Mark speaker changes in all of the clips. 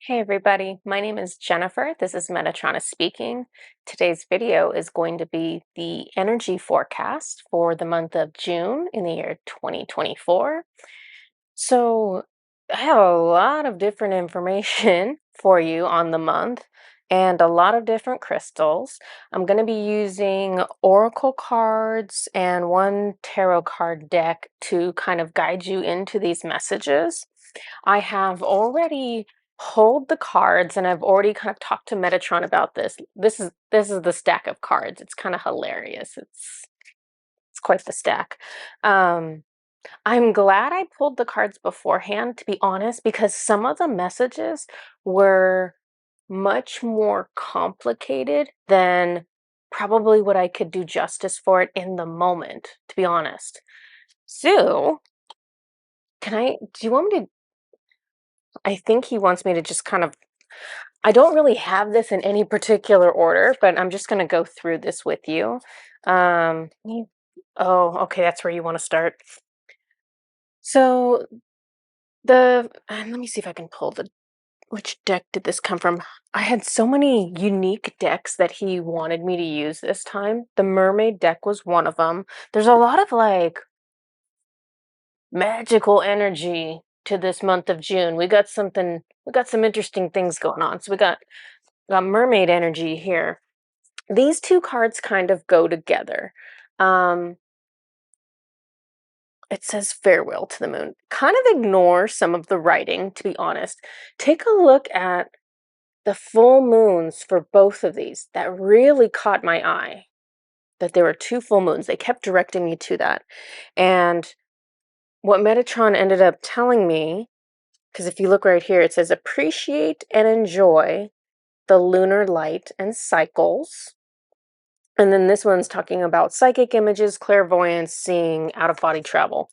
Speaker 1: Hey everybody, my name is Jennifer. This is Metatron speaking. Today's video is going to be the energy forecast for the month of June in the year 2024. So I have a lot of different information for you on the month and a lot of different crystals. I'm going to be using oracle cards and one tarot card deck to kind of guide you into these messages. I have already pulled the cards and I've already kind of talked to Metatron about this. This is the stack of cards. It's kind of hilarious. It's quite the stack. I'm glad I pulled the cards beforehand, to be honest, because some of the messages were much more complicated than probably what I could do justice for it in the moment, to be honest. So, do you want me to, I think he wants me to just kind of, I don't really have this in any particular order, but I'm just going to go through this with you. Oh, okay, that's where you want to start. So, let me see if I can pull which deck did this come from? I had so many unique decks that he wanted me to use this time. The mermaid deck was one of them. There's a lot of like magical energy to this month of June. We got some interesting things going on. So we got mermaid energy here. These two cards kind of go together. It says farewell to the moon. Kind of ignore some of the writing, to be honest. Take a look at the full moons for both of these. That really caught my eye, that there were two full moons. They kept directing me to that. And what Metatron ended up telling me, because if you look right here, it says appreciate and enjoy the lunar light and cycles. And then this one's talking about psychic images, clairvoyance, seeing, out-of-body travel.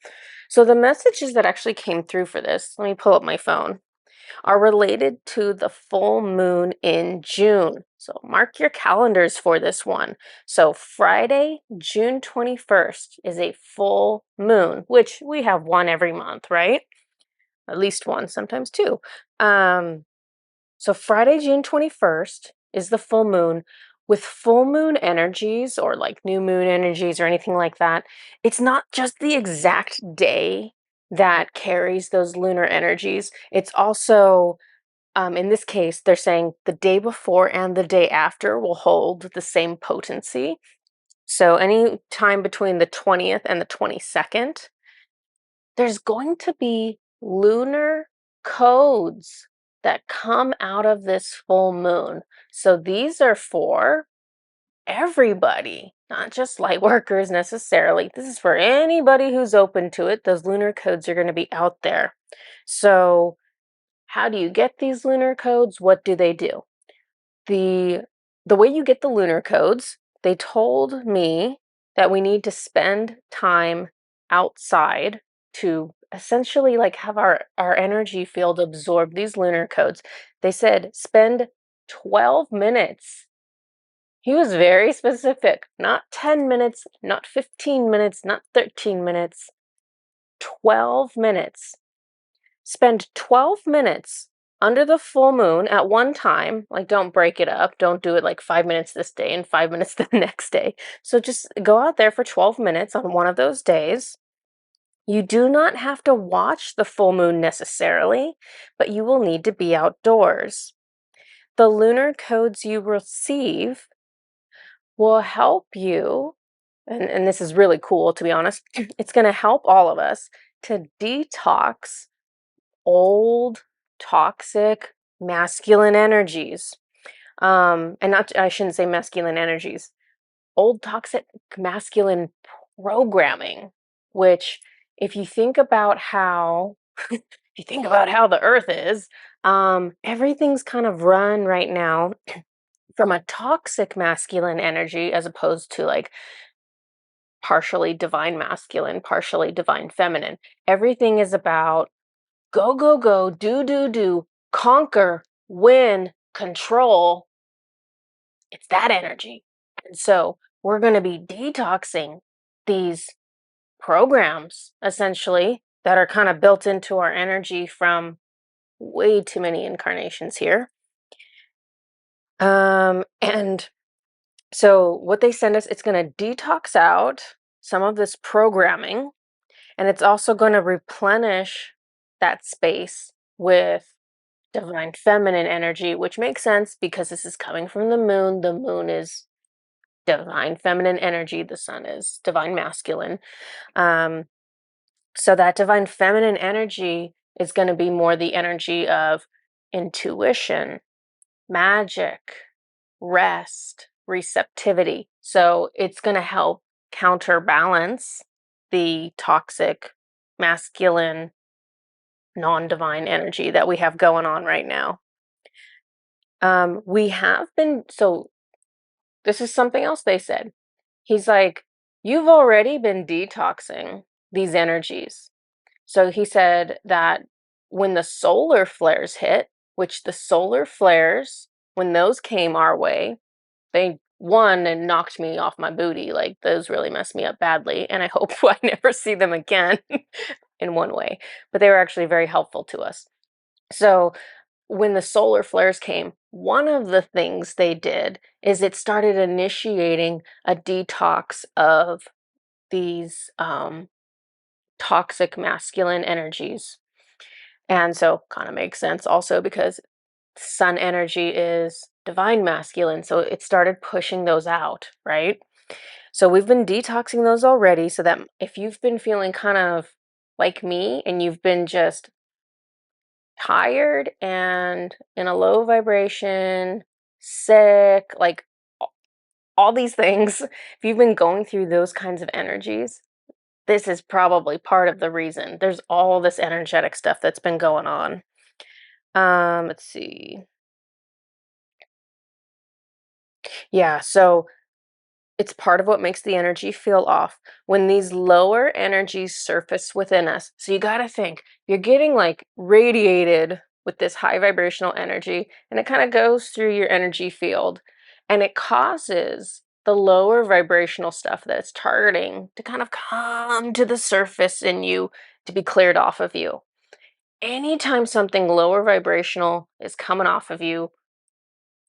Speaker 1: So the messages that actually came through for this, let me pull up my phone, are related to the full moon in June. So mark your calendars for this one. So Friday, June 21st is a full moon, which we have one every month, right? At least one, sometimes two. So Friday, June 21st is the full moon. With full moon energies or like new moon energies or anything like that, it's not just the exact day that carries those lunar energies. It's also, in this case, they're saying the day before and the day after will hold the same potency. So any time between the 20th and the 22nd, there's going to be lunar codes that come out of this full moon. So these are for everybody, not just light workers necessarily. This is for anybody who's open to it. Those lunar codes are going to be out there. So how do you get these lunar codes? What do they do? The way you get the lunar codes, they told me that we need to spend time outside to essentially like have our energy field absorb these lunar codes. They said spend 12 minutes. He was very specific. Not 10 minutes, not 15 minutes, not 13 minutes. 12 minutes. Spend 12 minutes under the full moon at one time. Like, don't break it up. Don't do it like 5 minutes this day and 5 minutes the next day. So just go out there for 12 minutes on one of those days. You do not have to watch the full moon necessarily, but you will need to be outdoors. The lunar codes you receive will help you, and this is really cool, to be honest. It's going to help all of us to detox old toxic masculine energies. And not, I shouldn't say masculine energies, old toxic masculine programming, which if you think about how if you think about how the earth is, everything's kind of run right now from a toxic masculine energy as opposed to like partially divine masculine, partially divine feminine. Everything is about go, go, go, do, conquer, win, control. It's that energy. And so we're going to be detoxing these programs essentially that are kind of built into our energy from way too many incarnations here. And so what they send us, it's going to detox out some of this programming, and it's also going to replenish that space with divine feminine energy, which makes sense because this is coming from the moon. The moon is divine feminine energy, the sun is divine masculine. So that divine feminine energy is going to be more the energy of intuition, magic, rest, receptivity. So it's going to help counterbalance the toxic, masculine, non-divine energy that we have going on right now. We have been, so this is something else they said. He's like, you've already been detoxing these energies. So he said that when the solar flares hit, which the solar flares, when those came our way, they won and knocked me off my booty. Like, those really messed me up badly. And I hope I never see them again in one way. But they were actually very helpful to us. So when the solar flares came, one of the things they did is it started initiating a detox of these toxic masculine energies. And so kind of makes sense also because sun energy is divine masculine. So it started pushing those out, right? So we've been detoxing those already so that if you've been feeling kind of like me and you've been just tired and in a low vibration, sick, like all these things, if you've been going through those kinds of energies, this is probably part of the reason. There's all this energetic stuff that's been going on. Let's see. Yeah, so it's part of what makes the energy feel off when these lower energies surface within us. So you got to think, you're getting like radiated with this high vibrational energy, and it kind of goes through your energy field, and it causes the lower vibrational stuff that it's targeting to kind of come to the surface in you to be cleared off of you. Anytime something lower vibrational is coming off of you,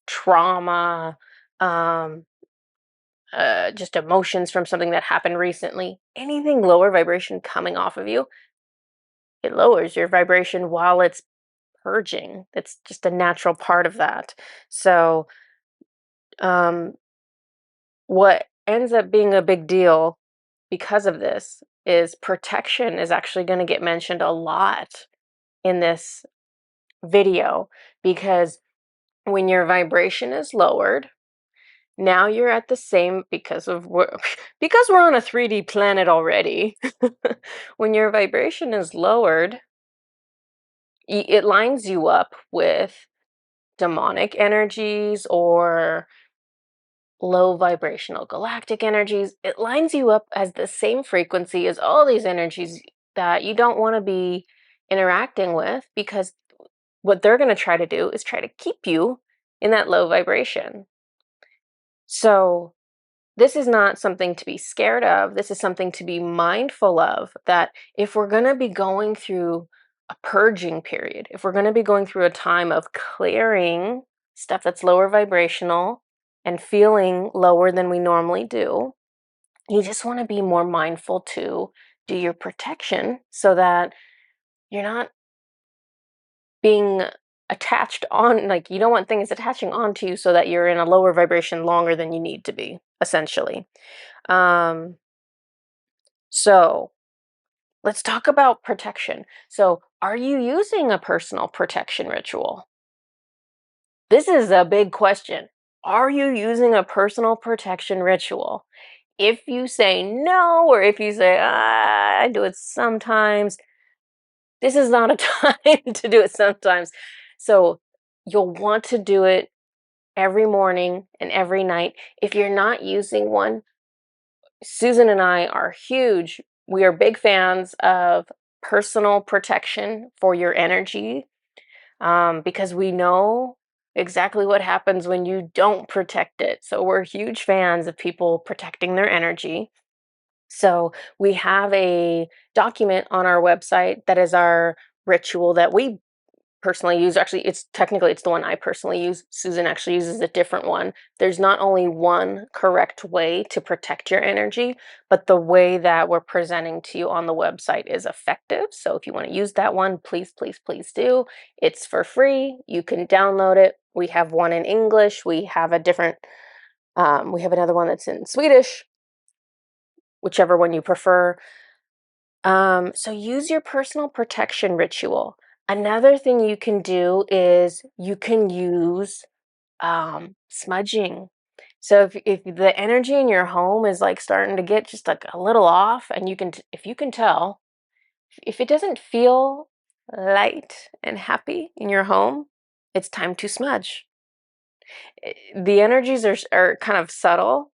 Speaker 1: trauma, um, just emotions from something that happened recently, anything lower vibration coming off of you, it lowers your vibration while it's purging. It's just a natural part of that. So, um, what ends up being a big deal because of this is protection is actually going to get mentioned a lot in this video because when your vibration is lowered, now you're at the same because we're on a 3D planet already. When your vibration is lowered, it lines you up with demonic energies or low vibrational galactic energies. It lines you up as the same frequency as all these energies that you don't want to be interacting with because what they're going to try to do is try to keep you in that low vibration. So this is not something to be scared of. This is something to be mindful of, that if we're going to be going through a purging period, if we're going to be going through a time of clearing stuff that's lower vibrational and feeling lower than we normally do, you just want to be more mindful to do your protection so that you're not being attached on, like, you don't want things attaching onto you so that you're in a lower vibration longer than you need to be, essentially. Um, so let's talk about protection. So, are you using a personal protection ritual? This is a big question. Are you using a personal protection ritual? If you say no, or if you say, I do it sometimes, this is not a time to do it sometimes. So, you'll want to do it every morning and every night. If you're not using one, Susan and I are huge. We are big fans of personal protection for your energy because we know exactly what happens when you don't protect it. So we're huge fans of people protecting their energy. So we have a document on our website that is our ritual that we personally use. Actually, it's the one I personally use. Susan actually uses a different one. There's not only one correct way to protect your energy, but the way that we're presenting to you on the website is effective. So if you want to use that one, please, please, please do. It's for free. You can download it. We have one in English. We have a different, we have another one that's in Swedish, whichever one you prefer. So use your personal protection ritual. Another thing you can do is you can use smudging. So if the energy in your home is like starting to get just like a little off, and if you can tell, if it doesn't feel light and happy in your home, it's time to smudge. The energies are kind of subtle,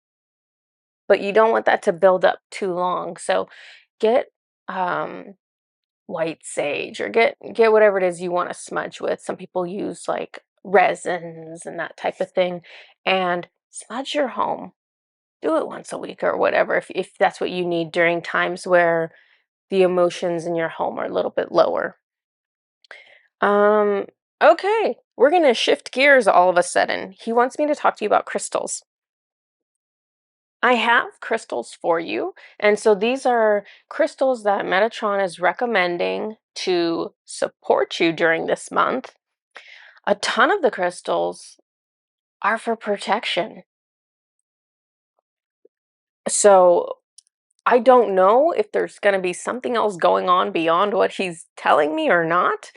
Speaker 1: but you don't want that to build up too long. So get um white sage, or get whatever it is you want to smudge with. Some people use like resins and that type of thing, and smudge your home. Do it once a week or whatever, if that's what you need during times where the emotions in your home are a little bit lower. Okay, we're gonna shift gears all of a sudden. He wants me to talk to you about crystals. I have crystals for you. And so these are crystals that Metatron is recommending to support you during this month. A ton of the crystals are for protection. So I don't know if there's going to be something else going on beyond what he's telling me or not.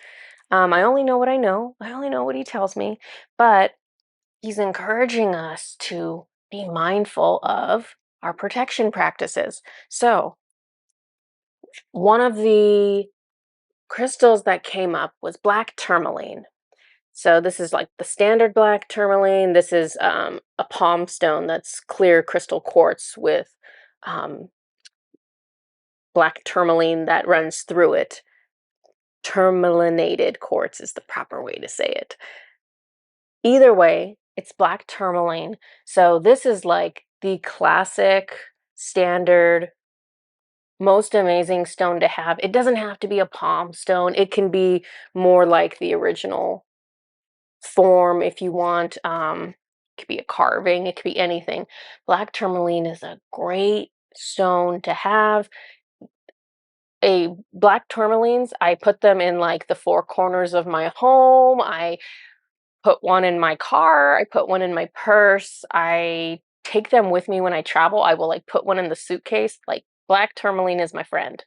Speaker 1: I only know what I know. I only know what he tells me. But he's encouraging us to be mindful of our protection practices. So one of the crystals that came up was black tourmaline. So this is like the standard black tourmaline. This is a palm stone that's clear crystal quartz with um, black tourmaline that runs through it. Tourmalinated quartz is the proper way to say it. Either way, it's black tourmaline. So this is like the classic, standard, most amazing stone to have. It doesn't have to be a palm stone. It can be more like the original form if you want. It could be a carving, it could be anything. Black tourmaline is a great stone to have. Black tourmalines, I put them in like the four corners of my home. I put one in my car. I put one in my purse. I take them with me when I travel. I will like put one in the suitcase. Like, black tourmaline is my friend.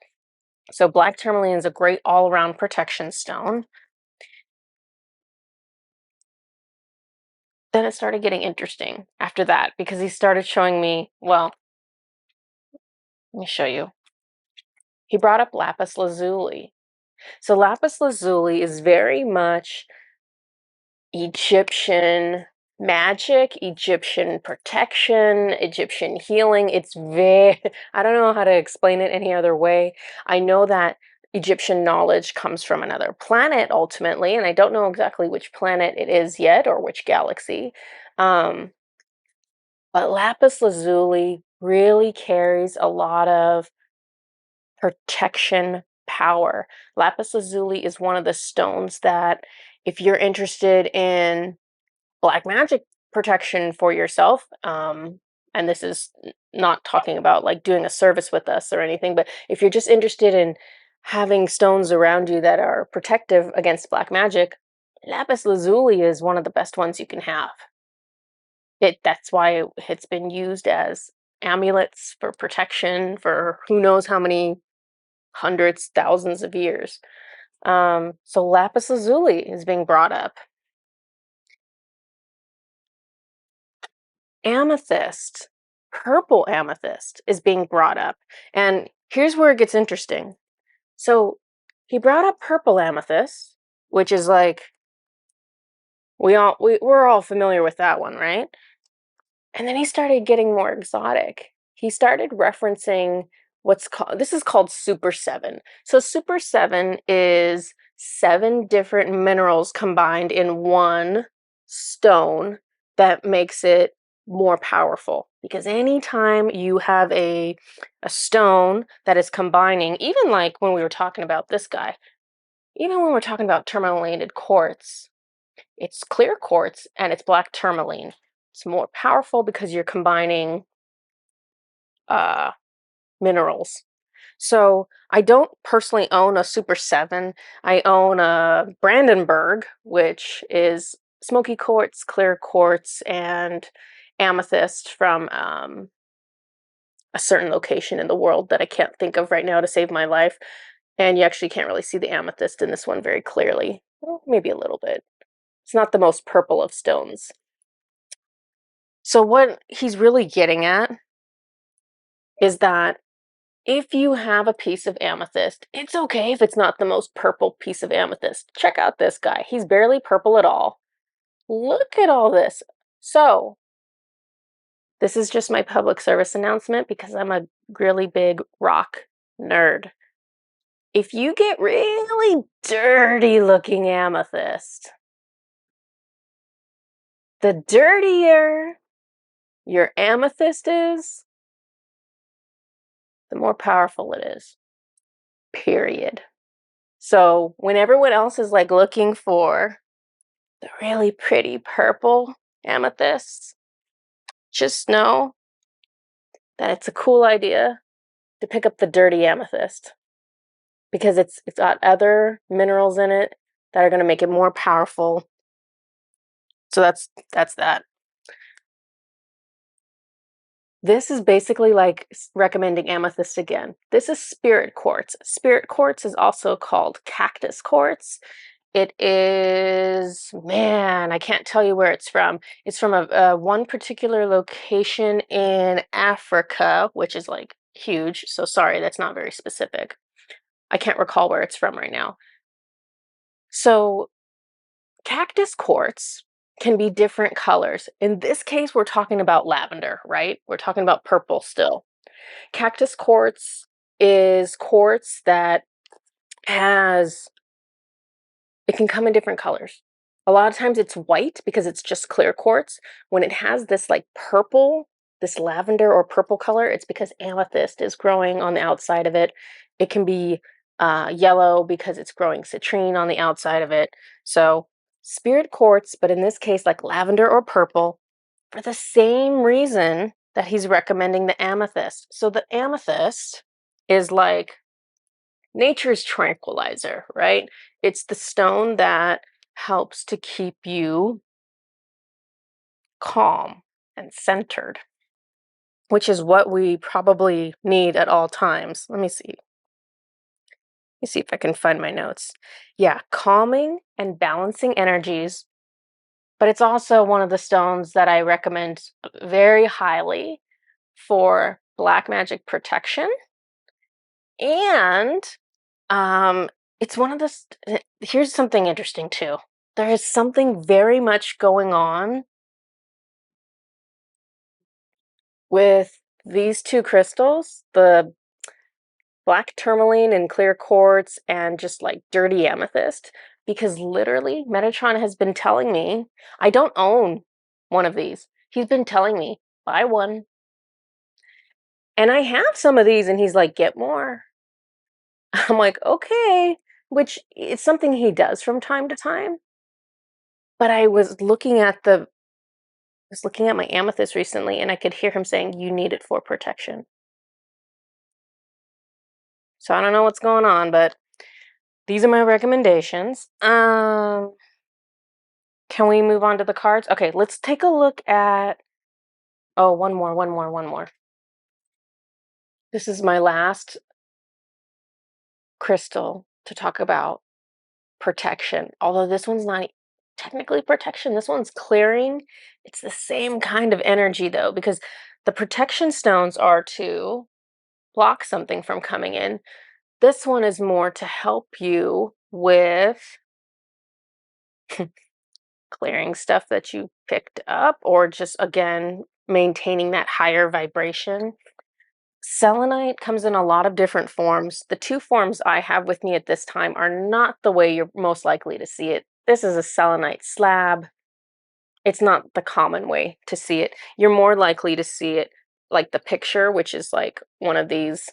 Speaker 1: So black tourmaline is a great all-around protection stone. Then it started getting interesting after that, because he started showing me, well, let me show you. He brought up lapis lazuli. So lapis lazuli is very much Egyptian magic, Egyptian protection, Egyptian healing. It's very, I don't know how to explain it any other way. I know that Egyptian knowledge comes from another planet ultimately, and I don't know exactly which planet it is yet, or which galaxy. But lapis lazuli really carries a lot of protection power. Lapis lazuli is one of the stones that, if you're interested in black magic protection for yourself, and this is not talking about like doing a service with us or anything, but if you're just interested in having stones around you that are protective against black magic, lapis lazuli is one of the best ones you can have. That's why it's been used as amulets for protection for who knows how many hundreds, thousands of years. So lapis lazuli is being brought up. Amethyst, purple amethyst, is being brought up. And here's where it gets interesting. So he brought up purple amethyst, which is like, we're all familiar with that one, right? And then he started getting more exotic. He started referencing this is called Super 7. So Super 7 is 7 different minerals combined in one stone that makes it more powerful. Because anytime you have a stone that is combining, even like when we were talking about this guy, even when we're talking about tourmalinated quartz, it's clear quartz and it's black tourmaline. It's more powerful because you're combining minerals. So I don't personally own a Super 7. I own a Brandenburg, which is smoky quartz, clear quartz, and amethyst from a certain location in the world that I can't think of right now to save my life. And you actually can't really see the amethyst in this one very clearly. Well, maybe a little bit. It's not the most purple of stones. So what he's really getting at is that if you have a piece of amethyst, it's okay if it's not the most purple piece of amethyst. Check out this guy. He's barely purple at all. Look at all this. So, this is just my public service announcement because I'm a really big rock nerd. If you get really dirty looking amethyst, the dirtier your amethyst is, the more powerful it is. Period. So when everyone else is like looking for the really pretty purple amethysts, just know that it's a cool idea to pick up the dirty amethyst because it's got other minerals in it that are going to make it more powerful. So that's that. This is basically like recommending amethyst again. This is spirit quartz. Spirit quartz is also called cactus quartz. It is, man, I can't tell you where it's from. It's from a one particular location in Africa, which is like huge. So sorry, that's not very specific. I can't recall where it's from right now. So cactus quartz can be different colors. In this case, we're talking about lavender, right? We're talking about purple still. Cactus quartz is quartz that has, it can come in different colors. A lot of times it's white because it's just clear quartz. When it has this like purple, this lavender or purple color, it's because amethyst is growing on the outside of it. It can be yellow because it's growing citrine on the outside of it. So spirit quartz, but in this case, like lavender or purple, for the same reason that he's recommending the amethyst. So the amethyst is like nature's tranquilizer, right? It's the stone that helps to keep you calm and centered, which is what we probably need at all times. Let me see. Let me see if I can find my notes. Yeah, calming and balancing energies, but it's also one of the stones that I recommend very highly for black magic protection. And it's one of the, here's something interesting too. There is something very much going on with these two crystals, the black tourmaline and clear quartz and just like dirty amethyst, because literally Metatron has been telling me, I don't own one of these. He's been telling me, buy one. And I have some of these and he's like, get more. I'm like, okay, which it's something he does from time to time. But I was looking at my amethyst recently and I could hear him saying, you need it for protection. So I don't know what's going on, but these are my recommendations. Can we move on to the cards? Okay, let's take a look at, oh, one more. This is my last crystal to talk about protection. Although this one's not technically protection, this one's clearing. It's the same kind of energy though, because the protection stones are to block something from coming in. This one is more to help you with clearing stuff that you picked up or just, again, maintaining that higher vibration. Selenite comes in a lot of different forms. The two forms I have with me at this time are not the way you're most likely to see it. This is a selenite slab. It's not the common way to see it. You're more likely to see it like the picture, which is like one of these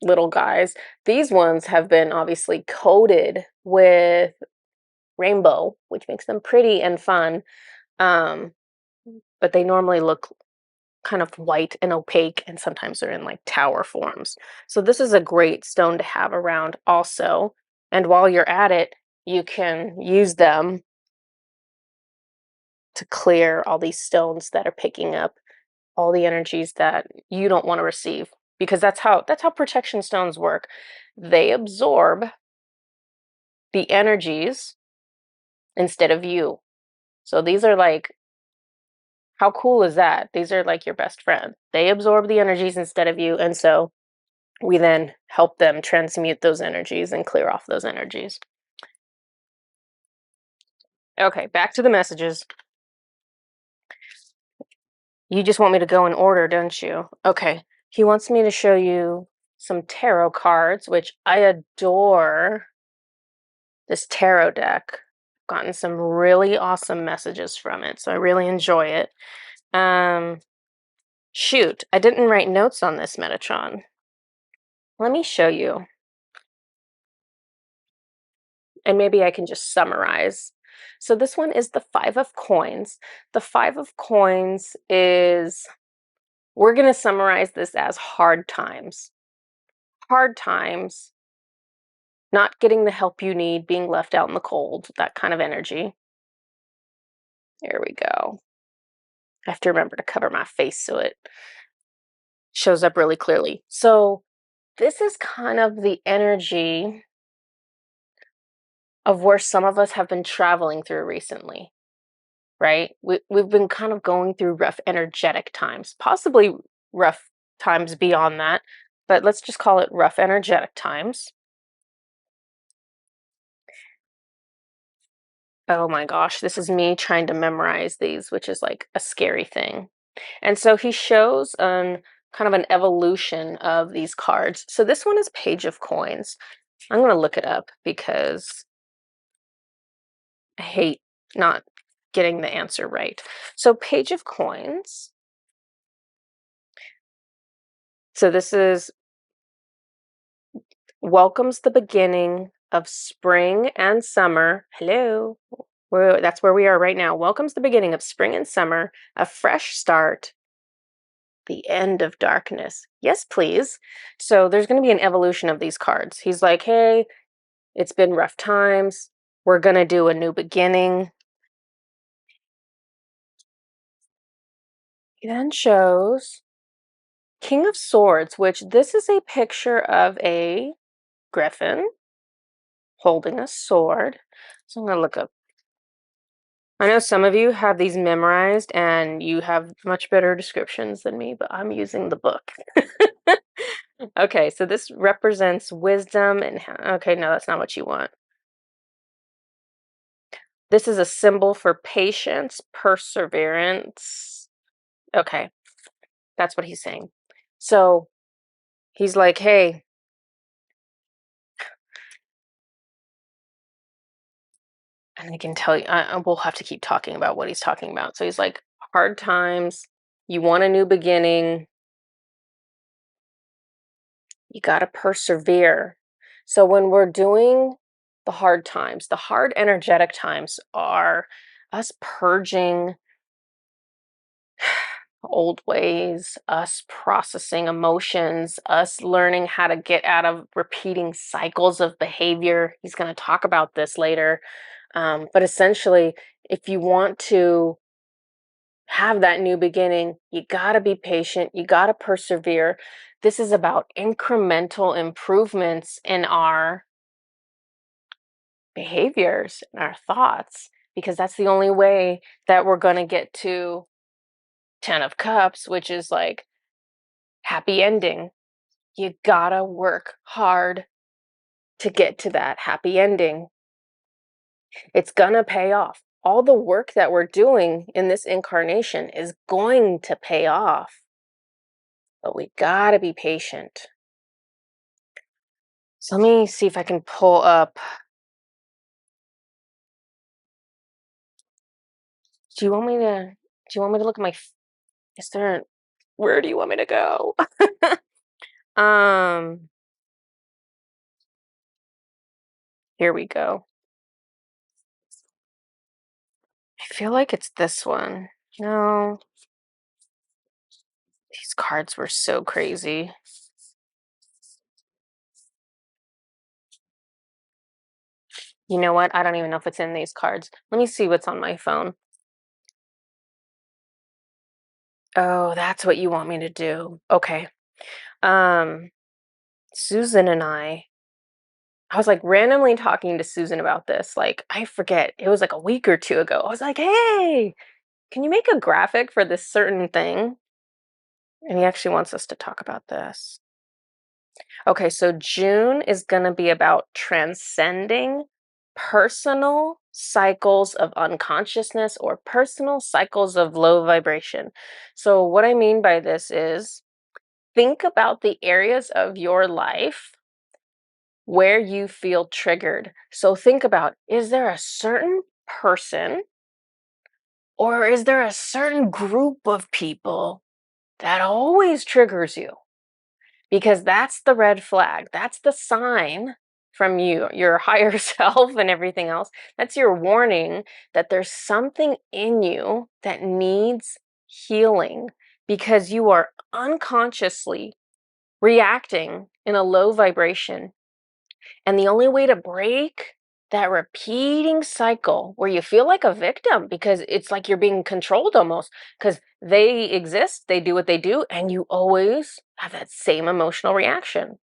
Speaker 1: little guys. These ones have been obviously coated with rainbow, which makes them pretty and fun. Um, but they normally look kind of white and opaque, and sometimes they're in like tower forms. So this is a great stone to have around also. And while you're at it, you can use them to clear all these stones that are picking up all the energies that you don't want to receive, because that's how protection stones work. They absorb the energies instead of you. So these are like, how cool is that? These are like your best friend. They absorb the energies instead of you, and so we then help them transmute those energies and clear off those energies. Okay, back to the messages. You just want me to go in order, don't you? Okay. He wants me to show you some tarot cards, which I adore this tarot deck. I've gotten some really awesome messages from it, so I really enjoy it. Shoot, I didn't write notes on this, Metatron. Let me show you. And maybe I can just summarize. So this one is the Five of Coins. The Five of Coins is, we're going to summarize this as hard times. Hard times, not getting the help you need, being left out in the cold, that kind of energy. There we go. I have to remember to cover my face so it shows up really clearly. So this is kind of the energy of where some of us have been traveling through recently, right? We've been kind of going through rough energetic times, possibly rough times beyond that, but let's just call it rough energetic times. Oh my gosh, this is me trying to memorize these, which is like a scary thing. And so he shows kind of an evolution of these cards. So this one is Page of Coins. I'm going to look it up because I hate not getting the answer right. So Page of Coins. So this is welcomes the beginning of spring and summer. Hello. That's where we are right now. Welcomes the beginning of spring and summer, a fresh start, the end of darkness. Yes, please. So there's going to be an evolution of these cards. He's like, hey, it's been rough times. We're going to do a new beginning. He then shows King of Swords, which this is a picture of a griffin holding a sword. So I'm going to look up. I know some of you have these memorized and you have much better descriptions than me, but I'm using the book. Okay, so this represents wisdom and, okay, no, that's not what you want. This is a symbol for patience, perseverance. Okay, that's what he's saying. So he's like, hey, and I can tell you, we'll have to keep talking about what he's talking about. So he's like, hard times, you want a new beginning, you got to persevere. So when we're doing the hard times, the hard energetic times are us purging old ways, us processing emotions, us learning how to get out of repeating cycles of behavior. He's going to talk about this later. But essentially, if you want to have that new beginning, you got to be patient, you got to persevere. This is about incremental improvements in our behaviors and our thoughts, because that's the only way that we're going to get to 10 of Cups, which is like happy ending. You gotta work hard to get to that happy ending. It's gonna pay off. All the work that we're doing in this incarnation is going to pay off, but we gotta be patient. So let me see if I can pull up. Do you want me to? Do you want me to look at my? Is there? Where do you want me to go? um. Here we go. I feel like it's this one. No. These cards were so crazy. You know what? I don't even know if it's in these cards. Let me see what's on my phone. Oh, that's what you want me to do. Okay. Susan and I was like randomly talking to Susan about this. Like, I forget, it was like a week or two ago. I was like, hey, can you make a graphic for this certain thing? And he actually wants us to talk about this. Okay, so June is going to be about transcending personal cycles of unconsciousness or personal cycles of low vibration. So, what I mean by this is think about the areas of your life where you feel triggered. So, think about, is there a certain person or is there a certain group of people that always triggers you? Because that's the red flag. That's the sign from you, your higher self and everything else. That's your warning that there's something in you that needs healing because you are unconsciously reacting in a low vibration. And the only way to break that repeating cycle where you feel like a victim because it's like you're being controlled almost because they exist, they do what they do, and you always have that same emotional reaction.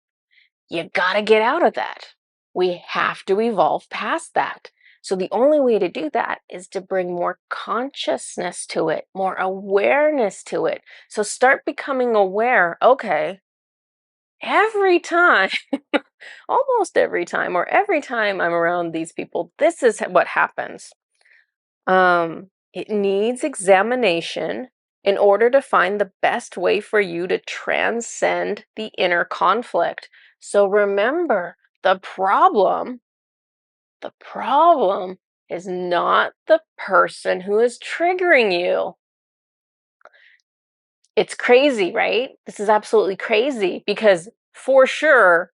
Speaker 1: You gotta get out of that. We have to evolve past that. So the only way to do that is to bring more consciousness to it, more awareness to it. So start becoming aware, okay, every time, almost every time, or every time I'm around these people, this is what happens. It needs examination in order to find the best way for you to transcend the inner conflict. So remember, the problem is not the person who is triggering you. It's crazy, right? This is absolutely crazy because for sure,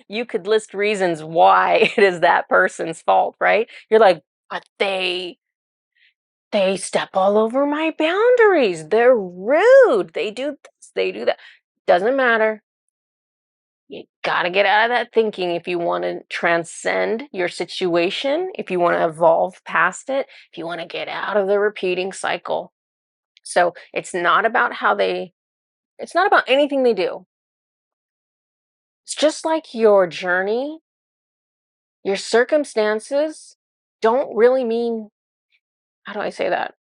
Speaker 1: you could list reasons why it is that person's fault, right? You're like, but they step all over my boundaries. They're rude. They do this, they do that. Doesn't matter. You gotta get out of that thinking if you want to transcend your situation, if you want to evolve past it, if you want to get out of the repeating cycle. So it's not about it's not about anything they do. It's just like your journey, your circumstances don't really mean, how do I say that?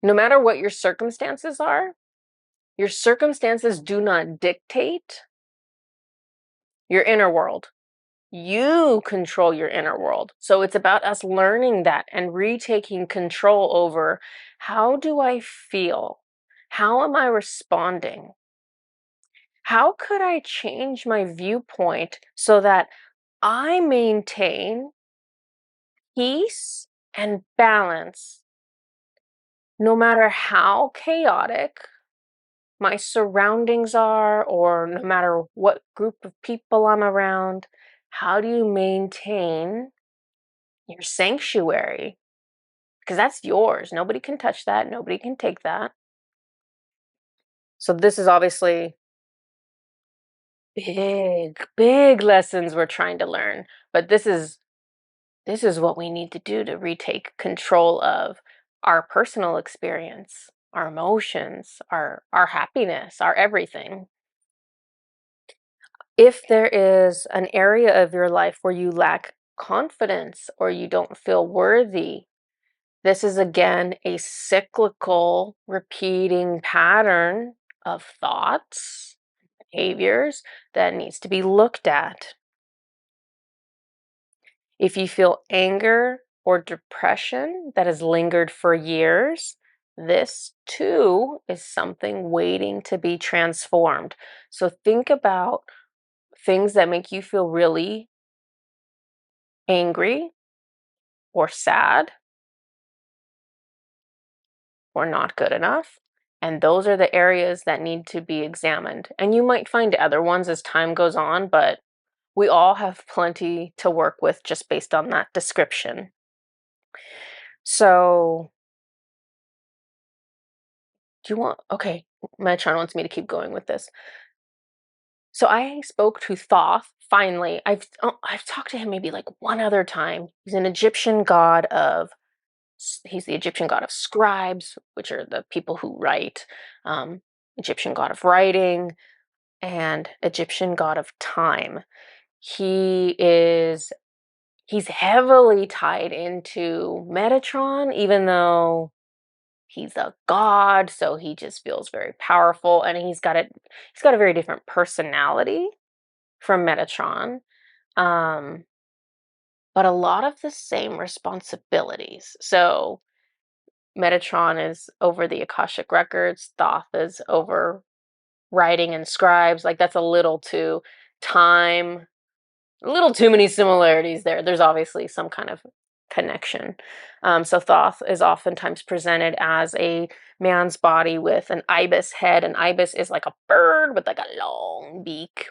Speaker 1: No matter what your circumstances do not dictate your inner world. You control your inner world. So it's about us learning that and retaking control over, how do I feel? How am I responding? How could I change my viewpoint so that I maintain peace and balance no matter how chaotic my surroundings are, or no matter what group of people I'm around? How do you maintain your sanctuary? Because that's yours. Nobody can touch that. Nobody can take that. So this is obviously big lessons we're trying to learn. But this is what we need to do to retake control of our personal experience, our emotions, our happiness, our everything. If there is an area of your life where you lack confidence or you don't feel worthy, this is again a cyclical repeating pattern of thoughts, behaviors that needs to be looked at. If you feel anger or depression that has lingered for years, this too is something waiting to be transformed. So think about things that make you feel really angry or sad or not good enough. And those are the areas that need to be examined. And you might find other ones as time goes on, but we all have plenty to work with just based on that description. So, do you want, okay, Metatron wants me to keep going with this. So I spoke to Thoth, finally. I've talked to him maybe like one other time. He's an Egyptian god of, he's the Egyptian god of scribes, which are the people who write, um, Egyptian god of writing, and Egyptian god of time. He's heavily tied into Metatron, even though he's a god, so he just feels very powerful, and he's got a very different personality from Metatron, um, but a lot of the same responsibilities. So Metatron is over the Akashic records, Thoth is over writing and scribes. Like, that's a little too time, a little too many similarities there. There's obviously some kind of connection. So Thoth is oftentimes presented as a man's body with an ibis head. An ibis is like a bird with like a long beak.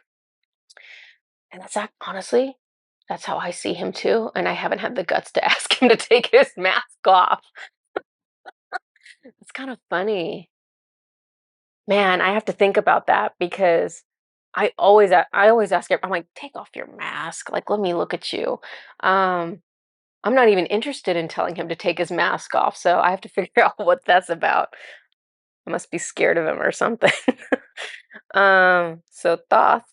Speaker 1: And honestly, that's how I see him too. And I haven't had the guts to ask him to take his mask off. It's kind of funny. Man, I have to think about that because I always ask him, I'm like, take off your mask. Like, let me look at you. Um, I'm not even interested in telling him to take his mask off, so I have to figure out what that's about. I must be scared of him or something. So Thoth,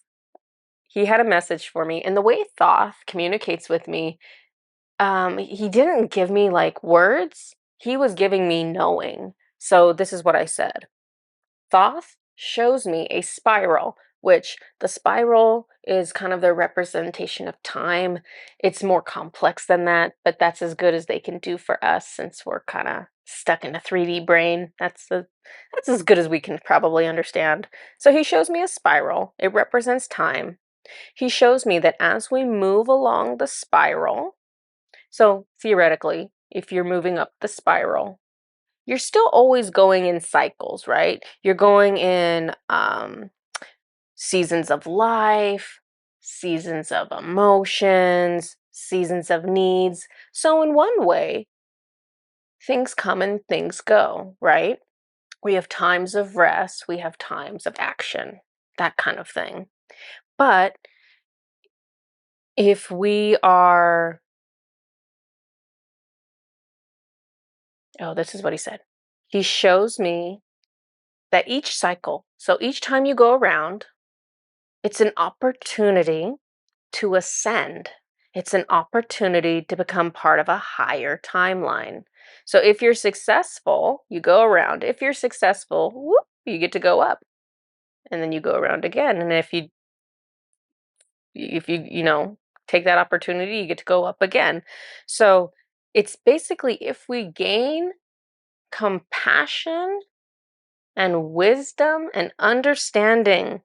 Speaker 1: he had a message for me, and the way Thoth communicates with me, he didn't give me like words. He was giving me knowing. So this is what I said. Thoth shows me a spiral, which the spiral is kind of the representation of time. It's more complex than that, but that's as good as they can do for us since we're kind of stuck in a 3D brain. That's as good as we can probably understand. So he shows me a spiral. It represents time. He shows me that as we move along the spiral, so theoretically, if you're moving up the spiral, you're still always going in cycles, right? You're going in seasons of life, seasons of emotions, seasons of needs. So, in one way, things come and things go, right? We have times of rest, we have times of action, that kind of thing. But if we are, oh, this is what he said. He shows me that each cycle, so each time you go around, it's an opportunity to ascend. It's an opportunity to become part of a higher timeline. So if you're successful, you go around. If you're successful, whoop, you get to go up. And then you go around again. And if you take that opportunity, you get to go up again. So it's basically, if we gain compassion and wisdom and understanding,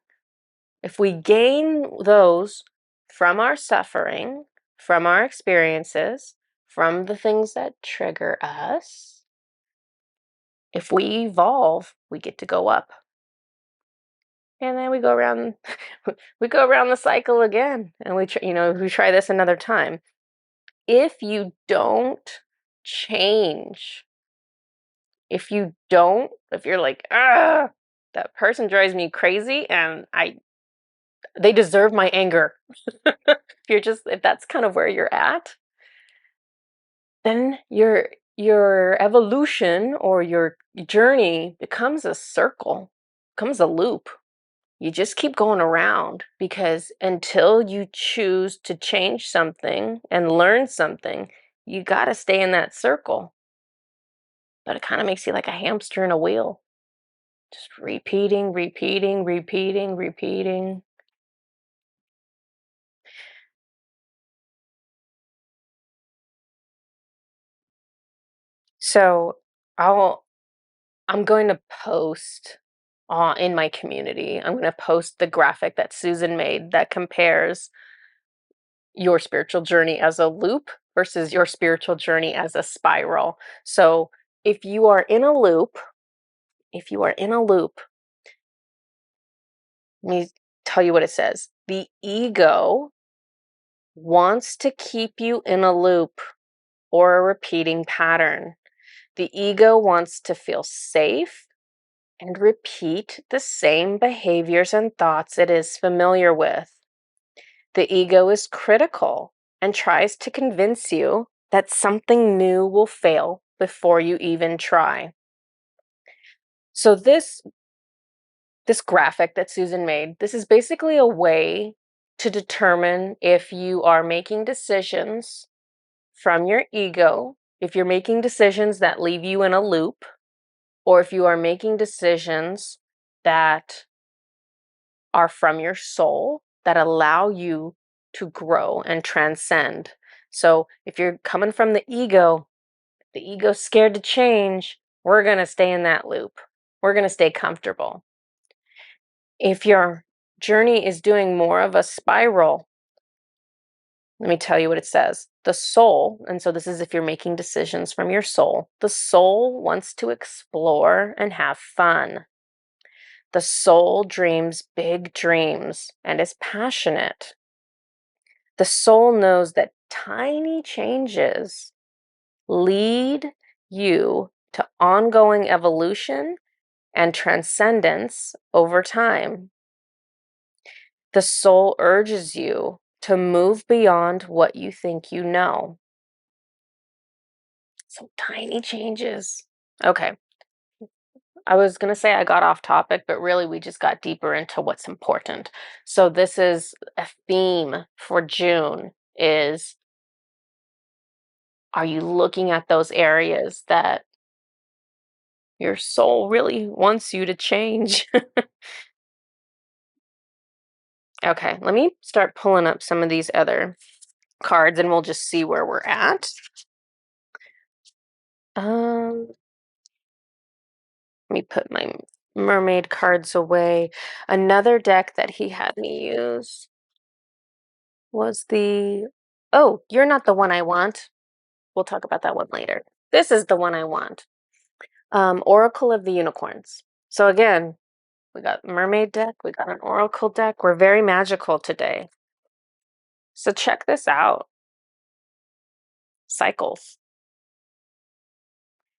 Speaker 1: if we gain those from our suffering, from our experiences, from the things that trigger us, if we evolve, we get to go up. And then we go around we go around the cycle again, and we try this another time. If you don't change, if you're like, that person drives me crazy and they deserve my anger. If that's kind of where you're at, then your evolution or your journey becomes a circle, becomes a loop. You just keep going around because until you choose to change something and learn something, you got to stay in that circle. But it kind of makes you like a hamster in a wheel, just repeating, repeating, repeating, repeating. So I'm going to post in my community. I'm going to post the graphic that Susan made that compares your spiritual journey as a loop versus your spiritual journey as a spiral. So if you are in a loop, let me tell you what it says. The ego wants to keep you in a loop or a repeating pattern. The ego wants to feel safe and repeat the same behaviors and thoughts it is familiar with. The ego is critical and tries to convince you that something new will fail before you even try. So this graphic that Susan made, this is basically a way to determine if you are making decisions from your ego, if you're making decisions that leave you in a loop, or if you are making decisions that are from your soul that allow you to grow and transcend. So if you're coming from the ego's scared to change, we're going to stay in that loop. We're going to stay comfortable. If your journey is doing more of a spiral, let me tell you what it says. The soul, and so this is if you're making decisions from your soul, the soul wants to explore and have fun. The soul dreams big dreams and is passionate. The soul knows that tiny changes lead you to ongoing evolution and transcendence over time. The soul urges you to move beyond what you think you know. So tiny changes. Okay. I was going to say I got off topic, but really we just got deeper into what's important. So this is a theme for June is, are you looking at those areas that your soul really wants you to change? Okay, let me start pulling up some of these other cards and we'll just see where we're at. Let me put my mermaid cards away. Another deck that he had me use was oh, you're not the one I want. We'll talk about that one later. This is the one I want. Oracle of the Unicorns. So again, we got mermaid deck, we got an oracle deck. We're very magical today. So check this out. Cycles.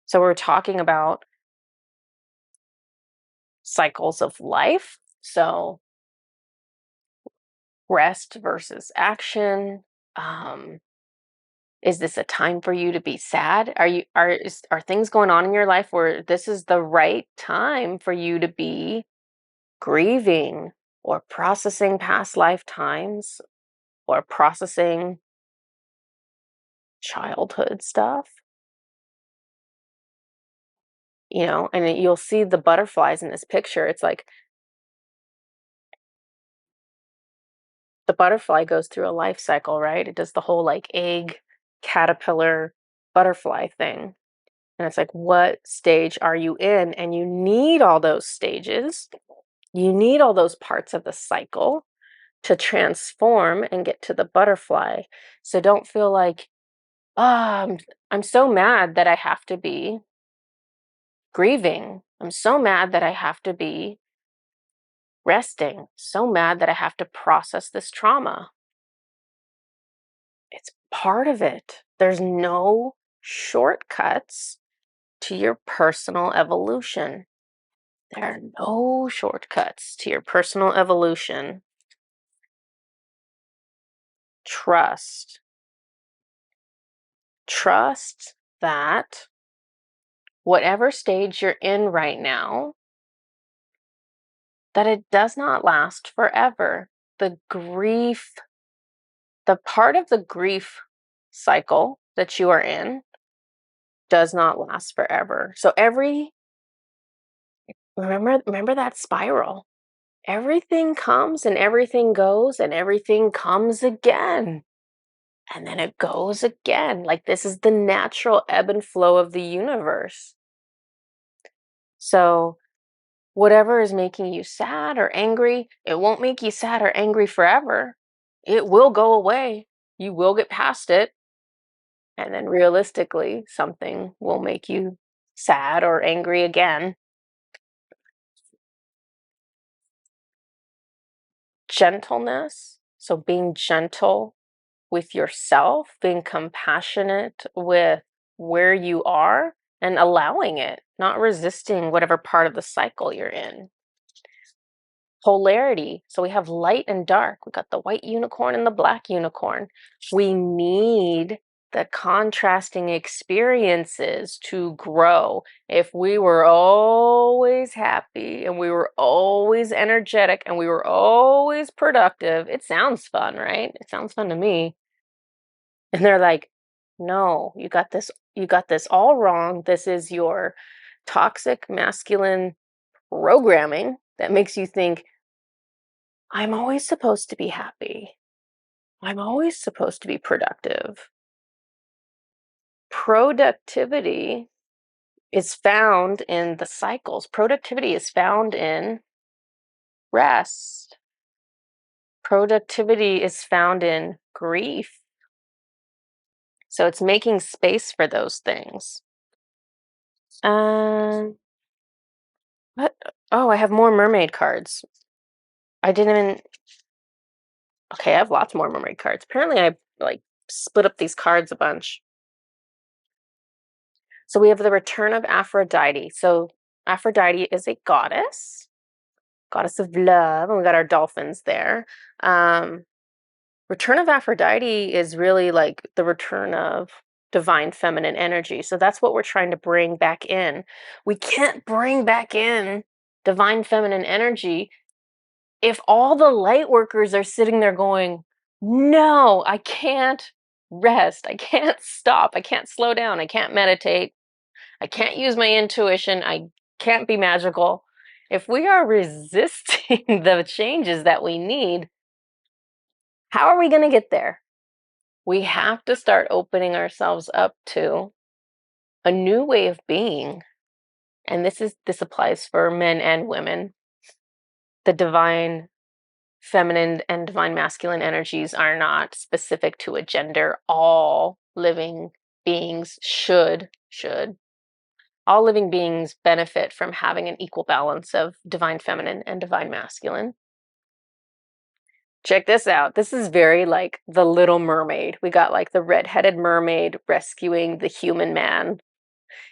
Speaker 1: So we're talking about cycles of life. So rest versus action. Is this a time for you to be sad? Are things going on in your life where this is the right time for you to be grieving or processing past lifetimes or processing childhood stuff? You know, and you'll see the butterflies in this picture. It's like the butterfly goes through a life cycle, right? It does the whole like egg, caterpillar, butterfly thing. And it's like, what stage are you in? And you need all those stages. You need all those parts of the cycle to transform and get to the butterfly. So don't feel like, I'm so mad that I have to be grieving. I'm so mad that I have to be resting. So mad that I have to process this trauma. It's part of it. There's no shortcuts to your personal evolution. There are no shortcuts to your personal evolution. Trust. Trust that whatever stage you're in right now, that it does not last forever. The part of the grief cycle that you are in does not last forever. So remember that spiral. Everything comes and everything goes and everything comes again. And then it goes again. Like this is the natural ebb and flow of the universe. So whatever is making you sad or angry, it won't make you sad or angry forever. It will go away. You will get past it. And then realistically, something will make you sad or angry again. Gentleness. So being gentle with yourself, being compassionate with where you are, and allowing it, not resisting whatever part of the cycle you're in. Polarity. So we have light and dark. We got the white unicorn and the black unicorn. We need the contrasting experiences to grow. If we were always happy and we were always energetic and we were always productive, it sounds fun, right? It sounds fun to me. And they're like, no, you got this all wrong. This is your toxic masculine programming that makes you think I'm always supposed to be happy. I'm always supposed to be productive. Productivity is found in the cycles. Productivity is found in rest. Productivity is found in grief. So it's making space for those things. What? Oh, I have more mermaid cards. I didn't even. Okay, I have lots more mermaid cards. Apparently, I like split up these cards a bunch. So we have the return of Aphrodite. So Aphrodite is a goddess of love, and we got our dolphins there. Return of Aphrodite is really like the return of divine feminine energy. So that's what we're trying to bring back in. We can't bring back in divine feminine energy if all the light workers are sitting there going, no, I can't rest. I can't stop. I can't slow down. I can't meditate. I can't use my intuition. I can't be magical. If we are resisting the changes that we need, how are we going to get there? We have to start opening ourselves up to a new way of being. And this applies for men and women. The divine feminine and divine masculine energies are not specific to a gender. All living beings should all living beings benefit from having an equal balance of divine feminine and divine masculine. Check this out. This is very like the Little Mermaid. We got like the red-headed mermaid rescuing the human man.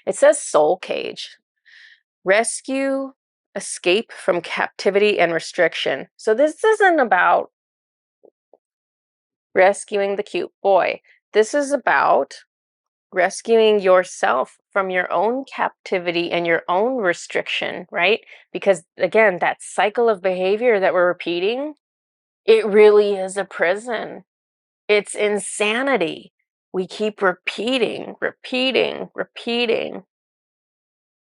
Speaker 1: It says soul cage. Rescue, escape from captivity and restriction. So this isn't about rescuing the cute boy. This is about rescuing yourself from your own captivity and your own restriction, right? Because again, that cycle of behavior that we're repeating, it really is a prison. It's insanity. We keep repeating.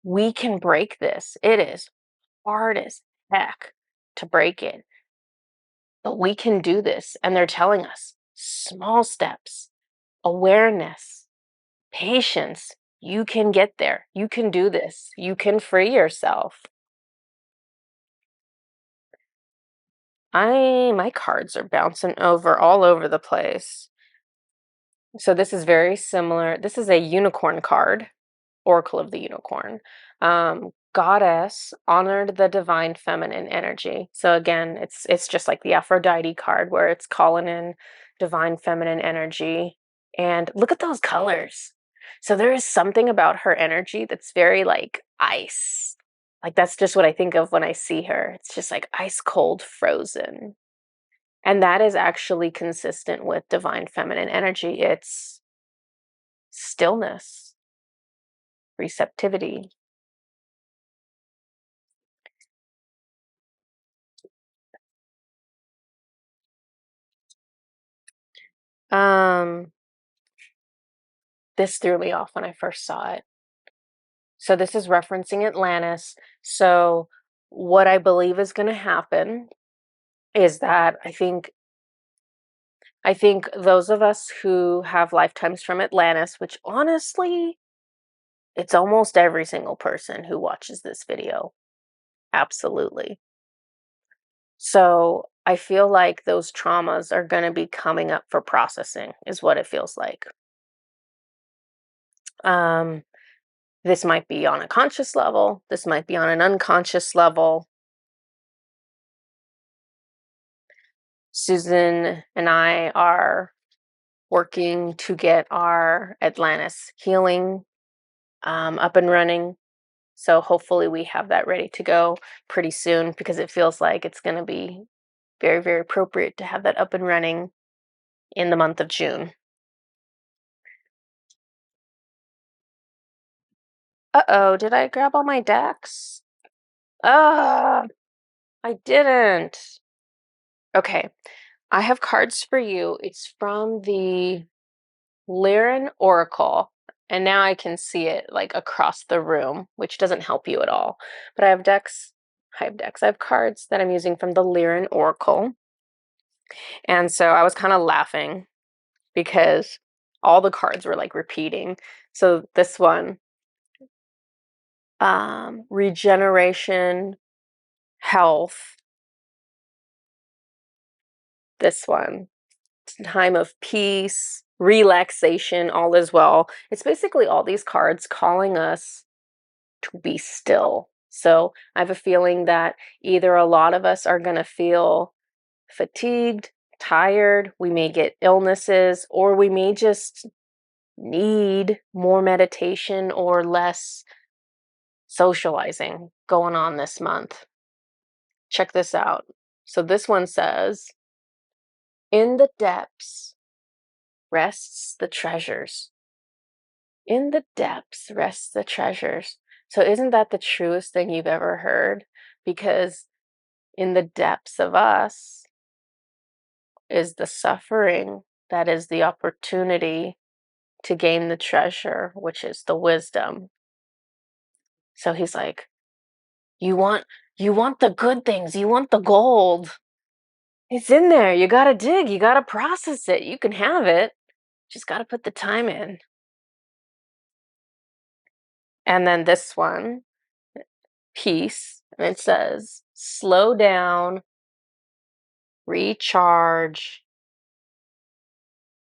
Speaker 1: We can break this. It is hard as heck to break it, but we can do this. And they're telling us small steps, awareness, patience. You can get there. You can do this. You can free yourself. My cards are bouncing over all over the place. So this is very similar. This is a unicorn card, Oracle of the Unicorn. Goddess honored the divine feminine energy. So again, it's just like the Aphrodite card where it's calling in divine feminine energy. And look at those colors. So there is something about her energy that's very like ice. Like that's just what I think of when I see her. It's just like ice cold, frozen. And that is actually consistent with divine feminine energy. It's stillness, receptivity. This threw me off when I first saw it. So this is referencing Atlantis. So what I believe is going to happen is that I think those of us who have lifetimes from Atlantis, which honestly, it's almost every single person who watches this video. Absolutely. So I feel like those traumas are going to be coming up for processing, is what it feels like. This might be on a conscious level. This might be on an unconscious level. Susan and I are working to get our Atlantis healing up and running. So hopefully we have that ready to go pretty soon, because it feels like it's going to be very, very appropriate to have that up and running in the month of June. Uh-oh, did I grab all my decks? Ah, I didn't. Okay, I have cards for you. It's from the Lyran Oracle, and now I can see it like across the room, which doesn't help you at all. But I have decks. I have cards that I'm using from the Lyran Oracle. And so I was kind of laughing because all the cards were like repeating. So this one, regeneration, health. This one, time of peace, relaxation, all is well. It's basically all these cards calling us to be still. So I have a feeling that either a lot of us are going to feel fatigued, tired, we may get illnesses, or we may just need more meditation or less socializing going on this month. Check this out. So this one says, in the depths rests the treasures. In the depths rests the treasures. So isn't that the truest thing you've ever heard? Because in the depths of us is the suffering that is the opportunity to gain the treasure, which is the wisdom. So he's like, you want the good things, you want the gold. It's in there. You gotta dig, you gotta process it. You can have it. Just gotta put the time in. And then this one, peace, and it says, slow down, recharge,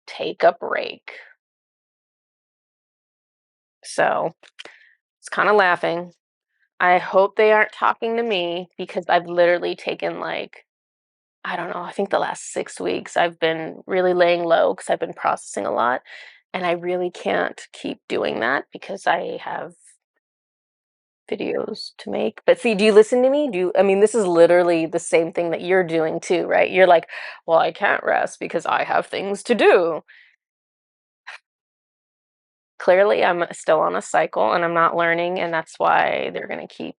Speaker 1: take a break. So it's kind of laughing. I hope they aren't talking to me, because I've literally taken like, I don't know, I think the last 6 weeks I've been really laying low because I've been processing a lot. And I really can't keep doing that because I have videos to make. But see, do you listen to me? I mean, this is literally the same thing that you're doing too, right? You're like, well, I can't rest because I have things to do. Clearly, I'm still on a cycle and I'm not learning, and that's why they're going to keep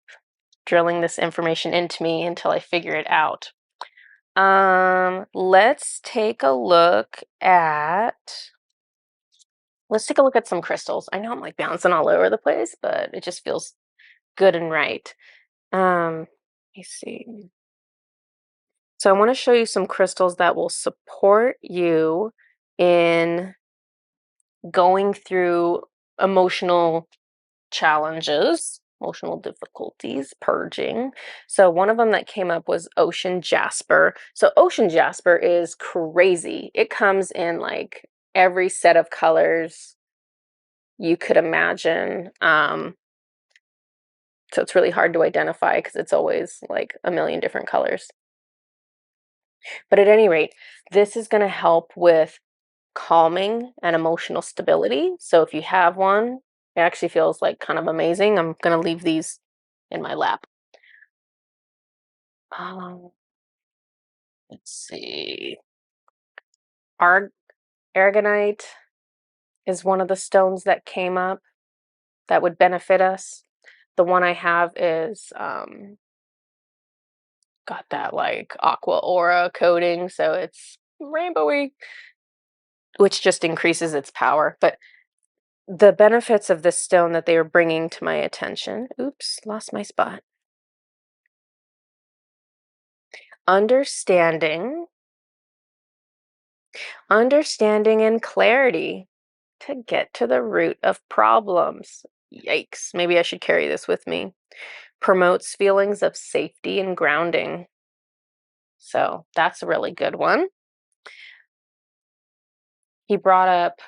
Speaker 1: drilling this information into me until I figure it out. Let's take a look at some crystals. I know I'm like bouncing all over the place, but it just feels good and right. Let me see. So I want to show you some crystals that will support you in going through emotional challenges, emotional difficulties, purging. So one of them that came up was ocean jasper. So ocean jasper is crazy. It comes in like every set of colors you could imagine. So it's really hard to identify because it's always like a million different colors. But at any rate, this is going to help with calming and emotional stability. So if you have one, it actually feels like kind of amazing. I'm going to leave these in my lap. Um, let's see. Aragonite is one of the stones that came up that would benefit us. The one I have is got that like aqua aura coating, so it's rainbowy, which just increases its power. But the benefits of this stone that they were bringing to my attention, oops, lost my spot. Understanding and clarity to get to the root of problems. Yikes, maybe I should carry this with me. Promotes feelings of safety and grounding. So that's a really good one. He brought up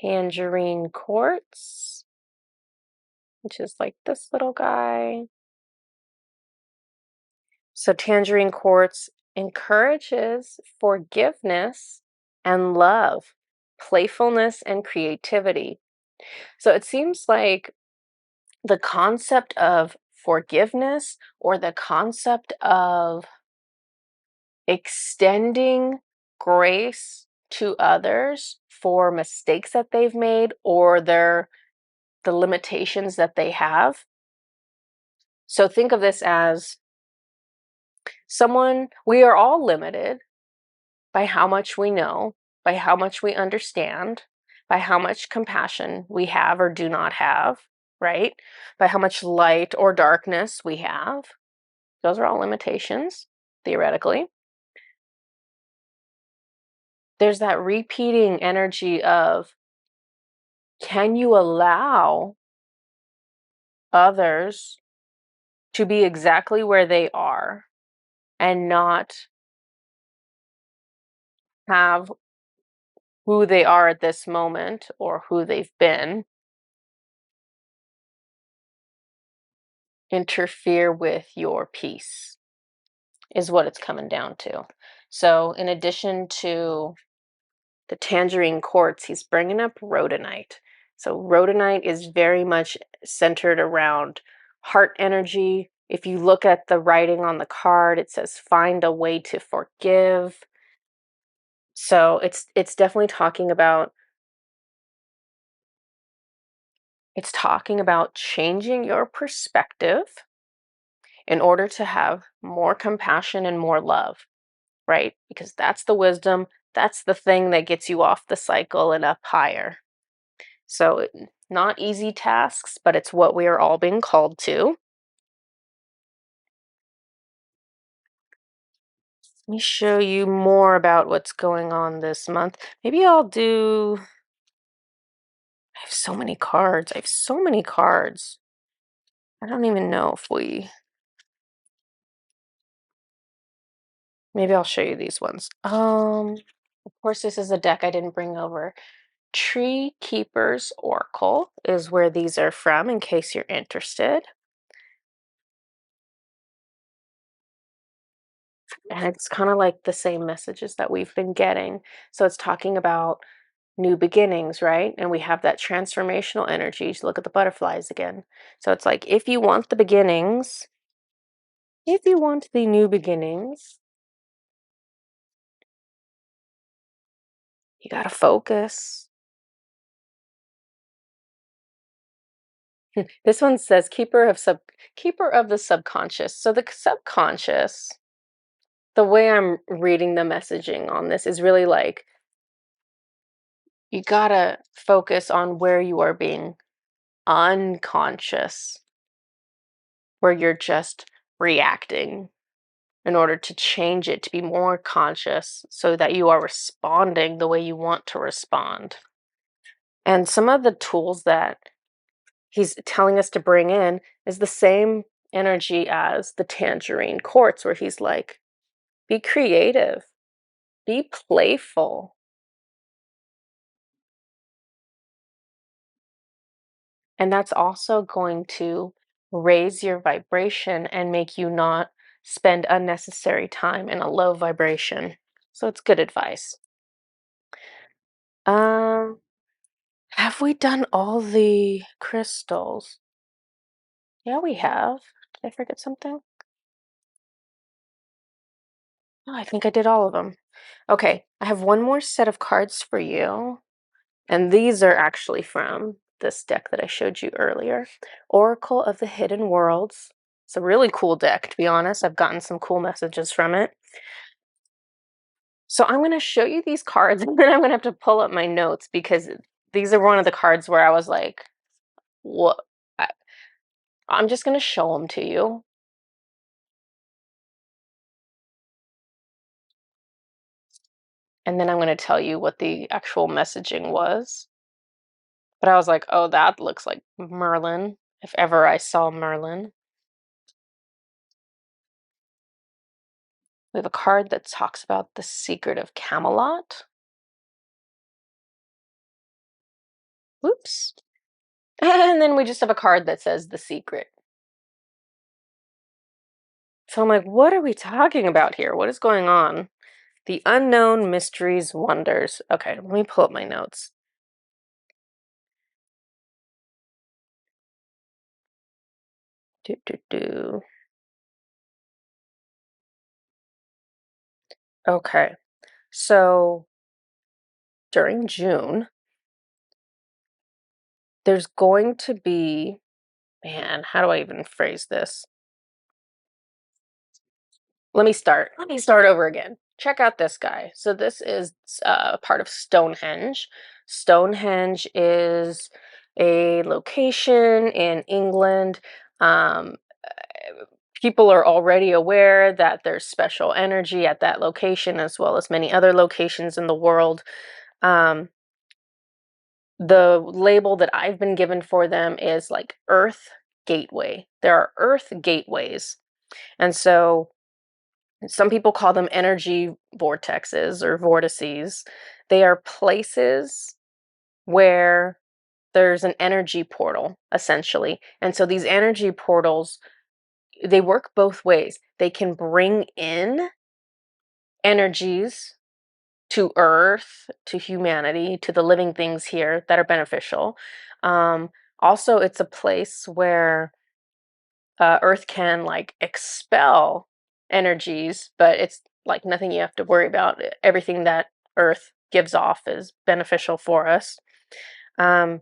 Speaker 1: tangerine quartz, which is like this little guy. So tangerine quartz encourages forgiveness and love, playfulness and creativity. So it seems like the concept of forgiveness or the concept of extending grace to others for mistakes that they've made or the limitations that they have. So think of this as we are all limited by how much we know, by how much we understand, by how much compassion we have or do not have, right? By how much light or darkness we have. Those are all limitations, theoretically. There's that repeating energy of, can you allow others to be exactly where they are and not have who they are at this moment or who they've been interfere with your peace, is what it's coming down to. So, in addition to the tangerine quartz, he's bringing up rhodonite. So, rhodonite is very much centered around heart energy. If you look at the writing on the card, it says find a way to forgive. So, it's definitely talking about changing your perspective in order to have more compassion and more love, right? Because that's the wisdom, that's the thing that gets you off the cycle and up higher. So, not easy tasks, but it's what we are all being called to. Let me show you more about what's going on this month. Maybe I'll do. I have so many cards. I have so many cards. I don't even know if we. Maybe I'll show you these ones. Of course, this is a deck I didn't bring over. Tree Keeper's Oracle is where these are from, in case you're interested. And it's kind of like the same messages that we've been getting. So it's talking about new beginnings, right? And we have that transformational energy. So look at the butterflies again. So it's like, if you want the beginnings, if you want the new beginnings, you got to focus. This one says keeper of the subconscious. So the subconscious, the way I'm reading the messaging on this is really like, you gotta focus on where you are being unconscious, where you're just reacting in order to change it to be more conscious so that you are responding the way you want to respond. And some of the tools that he's telling us to bring in is the same energy as the tangerine quartz, where he's like, be creative, be playful. And that's also going to raise your vibration and make you not spend unnecessary time in a low vibration. So it's good advice. Um, have we done all the crystals? Yeah, we have. Did I forget something? Oh, I think I did all of them. Okay, I have one more set of cards for you. And these are actually from this deck that I showed you earlier. Oracle of the Hidden Worlds. It's a really cool deck, to be honest. I've gotten some cool messages from it. So I'm going to show you these cards, and then I'm going to have to pull up my notes because these are one of the cards where I was like, what? I'm just going to show them to you. And then I'm going to tell you what the actual messaging was. But I was like, oh, that looks like Merlin, if ever I saw Merlin. We have a card that talks about the secret of Camelot. Whoops. And then we just have a card that says the secret. So I'm like, what are we talking about here? What is going on? The unknown mysteries, wonders. Okay, let me pull up my notes. Do, do, do. Okay, so during June, there's going to be, man, how do I even phrase this? Let me start over again. Check out this guy. So this is part of Stonehenge. Stonehenge is a location in England. Um, People are already aware that there's special energy at that location as well as many other locations in the world. Um, the label that I've been given for them is like Earth Gateway. There are Earth gateways. And so some people call them energy vortexes or vortices. They are places where there's an energy portal, essentially. And so these energy portals, they work both ways. They can bring in energies to Earth, to humanity, to the living things here that are beneficial. Um, Also, it's a place where Earth can like expel energies, but it's like nothing you have to worry about. Everything that Earth gives off is beneficial for us. Um,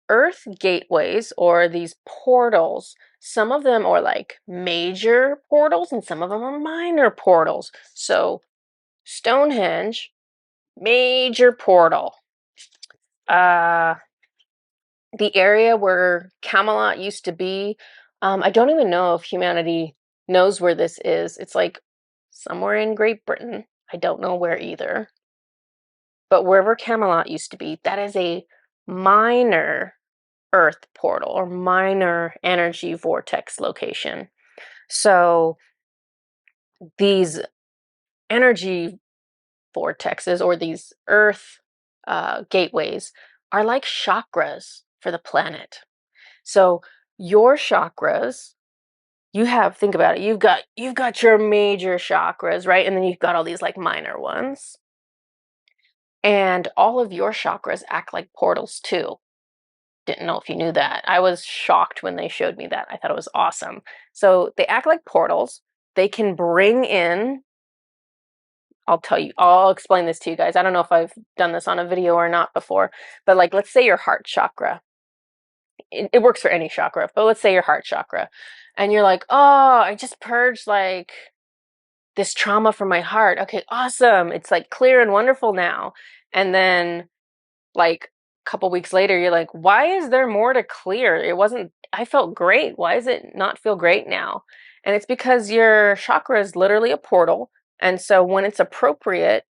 Speaker 1: Earth gateways or these portals, some of them are like major portals and some of them are minor portals. So, Stonehenge, major portal. The area where Camelot used to be, I don't even know if humanity knows where this is. It's like somewhere in Great Britain. I don't know where either. But wherever Camelot used to be, that is a minor Earth portal or minor energy vortex location. So these energy vortexes or these Earth gateways are like chakras for the planet. So your chakras, think about it, you've got your major chakras, right? And then you've got all these like minor ones. And all of your chakras act like portals too. Didn't know if you knew that. I was shocked when they showed me that. I thought it was awesome. So they act like portals. They can bring in, I'll explain this to you guys. I don't know if I've done this on a video or not before, but like let's say your heart chakra. It works for any chakra, but let's say your heart chakra. And you're like, oh, I just purged like this trauma from my heart. Okay, awesome. It's like clear and wonderful now. And then like a couple weeks later, you're like, why is there more to clear? I felt great. Why does it not feel great now? And it's because your chakra is literally a portal. And so when it's appropriate,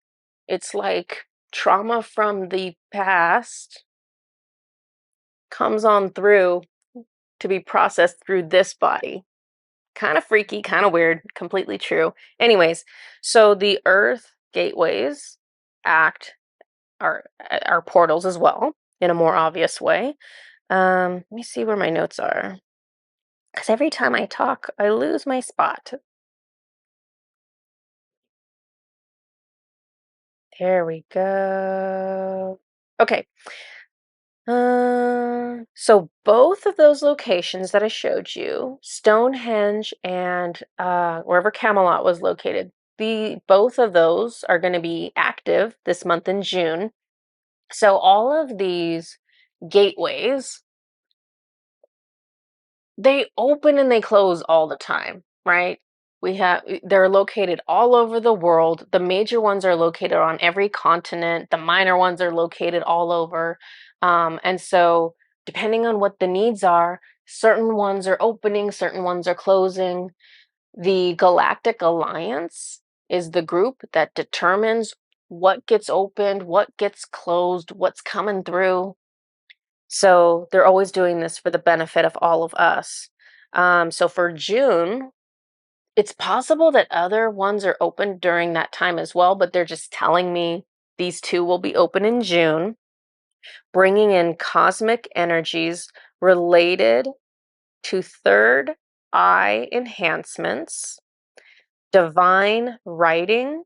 Speaker 1: it's like trauma from the past comes on through to be processed through this body. Kind of freaky, kind of weird, completely true. Anyways, so the Earth gateways are portals as well in a more obvious way. Let me see where my notes are, because every time I talk, I lose my spot. There we go. Okay. So both of those locations that I showed you, Stonehenge and wherever Camelot was located, both of those are going to be active this month in June. So all of these gateways, they open and they close all the time, right? They're located all over the world. The major ones are located on every continent. The minor ones are located all over. And so depending on what the needs are, certain ones are opening, certain ones are closing. The Galactic Alliance is the group that determines what gets opened, what gets closed, what's coming through. So they're always doing this for the benefit of all of us. So for June, it's possible that other ones are open during that time as well, but they're just telling me these two will be open in June, bringing in cosmic energies related to third eye enhancements. divine writing,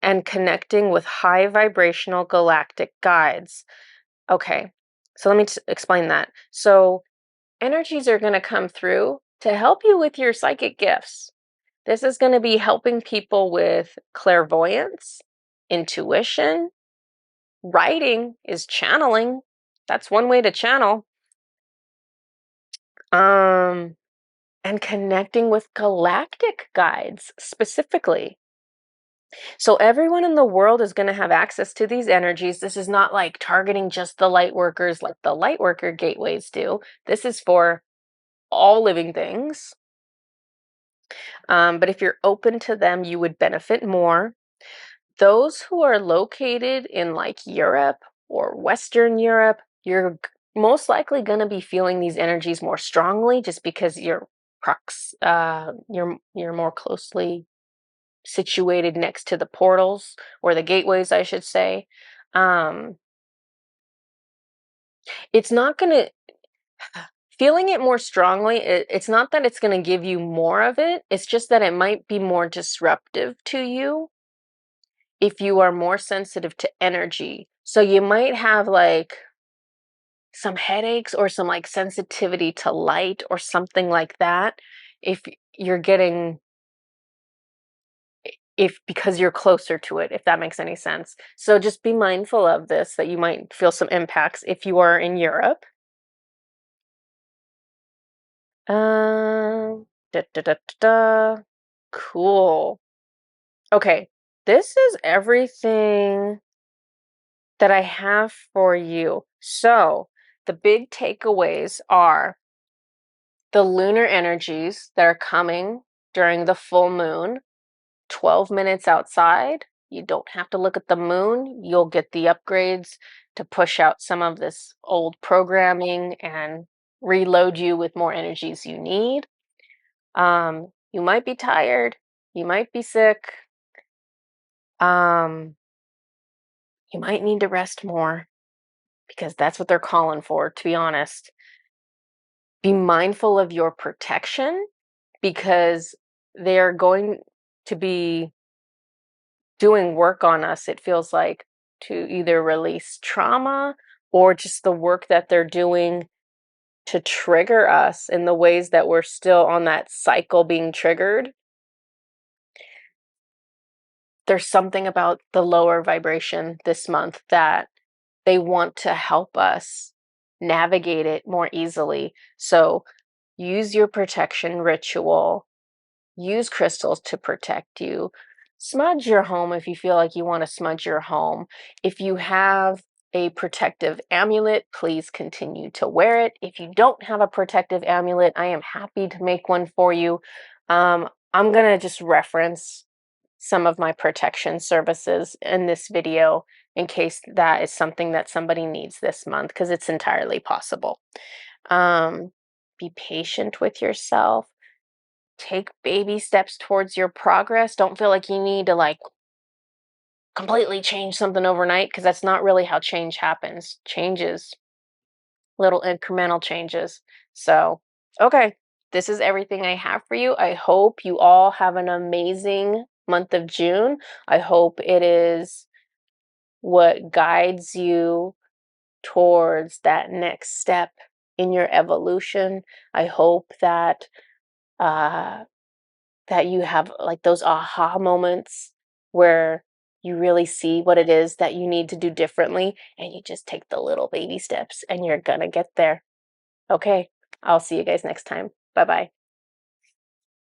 Speaker 1: and connecting with high vibrational galactic guides. Okay, so let me explain that. So energies are going to come through to help you with your psychic gifts. This is going to be helping people with clairvoyance, intuition. Writing is channeling. That's one way to channel. And connecting with galactic guides specifically. So everyone in the world is going to have access to these energies. This is not like targeting just the light workers like the light worker gateways do. This is for all living things. But if you're open to them, you would benefit more. Those who are located in like Europe or Western Europe, you're most likely going to be feeling these energies more strongly just because you're more closely situated next to the portals or the gateways, I should say. It's not going to feeling it more strongly. It's not that it's going to give you more of it. It's just that it might be more disruptive to you if you are more sensitive to energy. So you might have like some headaches or some like sensitivity to light or something like that if you're getting if because you're closer to it, if that makes any sense. So just be mindful of this, that you might feel some impacts if you are in Europe. Da, da, da, da, da. Cool. Okay, this is everything that I have for you. So the big takeaways are the lunar energies that are coming during the full moon, 12 minutes outside. You don't have to look at the moon. You'll get the upgrades to push out some of this old programming and reload you with more energies you need. You might be tired. You might be sick. You might need to rest more because that's what they're calling for, to be honest. Be mindful of your protection because they're going to be doing work on us, it feels like, to either release trauma or just the work that they're doing to trigger us in the ways that we're still on that cycle being triggered. There's something about the lower vibration this month that they want to help us navigate it more easily. So use your protection ritual. Use crystals to protect you. Smudge your home if you feel like you want to smudge your home. If you have a protective amulet, please continue to wear it. If you don't have a protective amulet, I am happy to make one for you. I'm going to just reference some of my protection services in this video in case that is something that somebody needs this month, because it's entirely possible. Be patient with yourself. Take baby steps towards your progress. Don't feel like you need to like completely change something overnight, because that's not really how change happens. Changes, little incremental changes. So, okay, this is everything I have for you. I hope you all have an amazing month of June. I hope it is what guides you towards that next step in your evolution. I hope that that you have like those aha moments where you really see what it is that you need to do differently, and you just take the little baby steps and you're gonna get there. Okay, I'll see you guys next time. Bye bye.